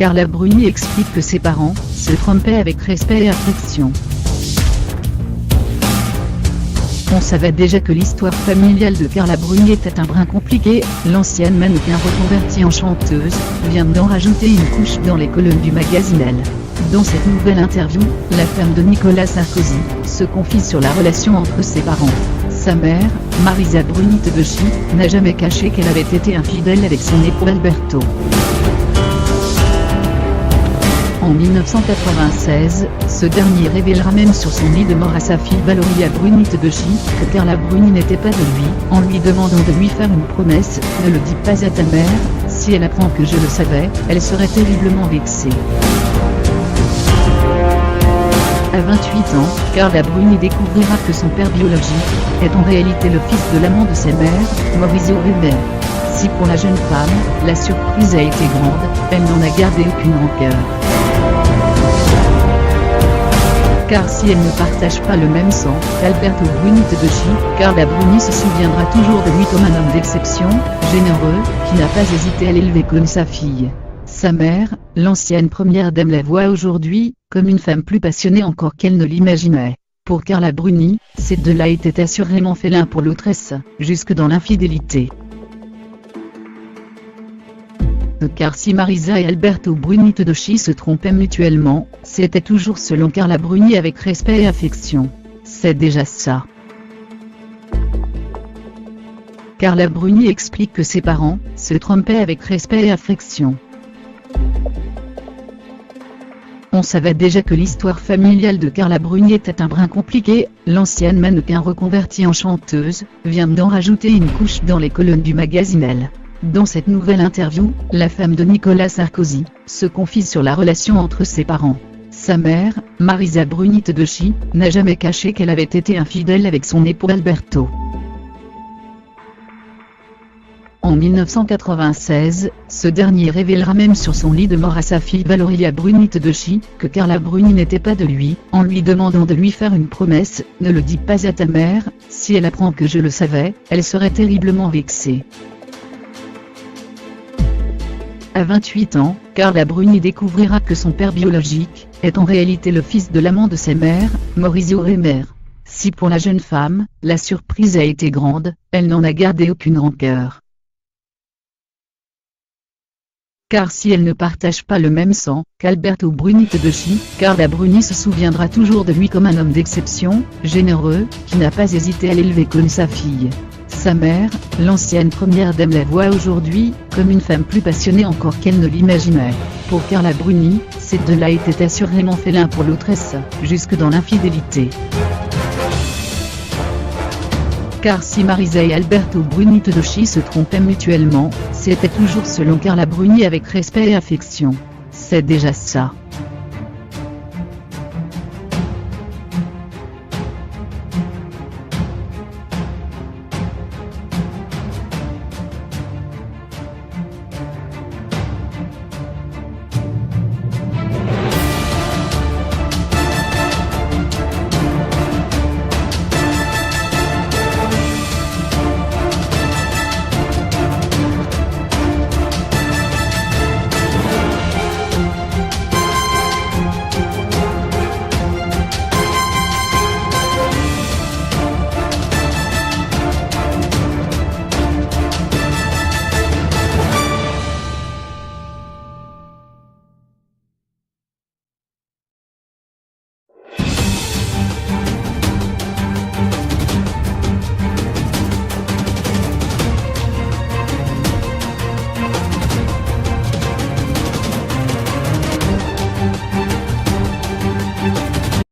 Carla Bruni explique que ses parents se trompaient avec respect et affection. On savait déjà que l'histoire familiale de Carla Bruni était un brin compliqué, l'ancienne mannequin reconvertie en chanteuse vient d'en rajouter une couche dans les colonnes du magazine Elle. Dans cette nouvelle interview, la femme de Nicolas Sarkozy se confie sur la relation entre ses parents. Sa mère, Marisa Bruni Tedeschi, n'a jamais caché qu'elle avait été infidèle avec son époux Alberto. En 1996, ce dernier révélera même sur son lit de mort à sa fille Valoria Bruni Tedeschi que Carla Bruni n'était pas de lui, en lui demandant de lui faire une promesse: « Ne le dis pas à ta mère, si elle apprend que je le savais, elle serait terriblement vexée. » À 28 ans, Carla Bruni découvrira que son père biologique est en réalité le fils de l'amant de sa mère, Maurizio Remer. Si pour la jeune femme, la surprise a été grande, elle n'en a gardé aucune rancœur. Car si elle ne partage pas le même sang qu'Alberto Bruni Tedeschi, Carla Bruni se souviendra toujours de lui comme un homme d'exception, généreux, qui n'a pas hésité à l'élever comme sa fille. Sa mère, l'ancienne première dame, la voit aujourd'hui comme une femme plus passionnée encore qu'elle ne l'imaginait. Pour Carla Bruni, ces deux-là étaient assurément faits l'un pour l'autresse, jusque dans l'infidélité. Car si Marisa et Alberto Bruni Tedeschi se trompaient mutuellement, c'était toujours selon Carla Bruni avec respect et affection. C'est déjà ça. Carla Bruni explique que ses parents se trompaient avec respect et affection. On savait déjà que l'histoire familiale de Carla Bruni était un brin compliqué, l'ancienne mannequin reconvertie en chanteuse vient d'en rajouter une couche dans les colonnes du magazine Elle. Dans cette nouvelle interview, la femme de Nicolas Sarkozy se confie sur la relation entre ses parents. Sa mère, Marisa Bruni Tedeschi, n'a jamais caché qu'elle avait été infidèle avec son époux Alberto. En 1996, ce dernier révélera même sur son lit de mort à sa fille Valoria Bruni Tedeschi que Carla Bruni n'était pas de lui, en lui demandant de lui faire une promesse: « Ne le dis pas à ta mère, si elle apprend que je le savais, elle serait terriblement vexée. » À 28 ans, Carla Bruni découvrira que son père biologique est en réalité le fils de l'amant de sa mère, Maurizio Remer. Si pour la jeune femme, la surprise a été grande, elle n'en a gardé aucune rancœur. Car si elle ne partage pas le même sang qu'Alberto Bruni Tedeschi, Carla Bruni se souviendra toujours de lui comme un homme d'exception, généreux, qui n'a pas hésité à l'élever comme sa fille. Sa mère, l'ancienne première dame, la voit aujourd'hui comme une femme plus passionnée encore qu'elle ne l'imaginait. Pour Carla Bruni, ces deux-là étaient assurément faits l'un pour l'autresse, jusque dans l'infidélité. Car si Marisa et Alberto Bruni Tedeschi se trompaient mutuellement, c'était toujours selon Carla Bruni avec respect et affection. C'est déjà ça.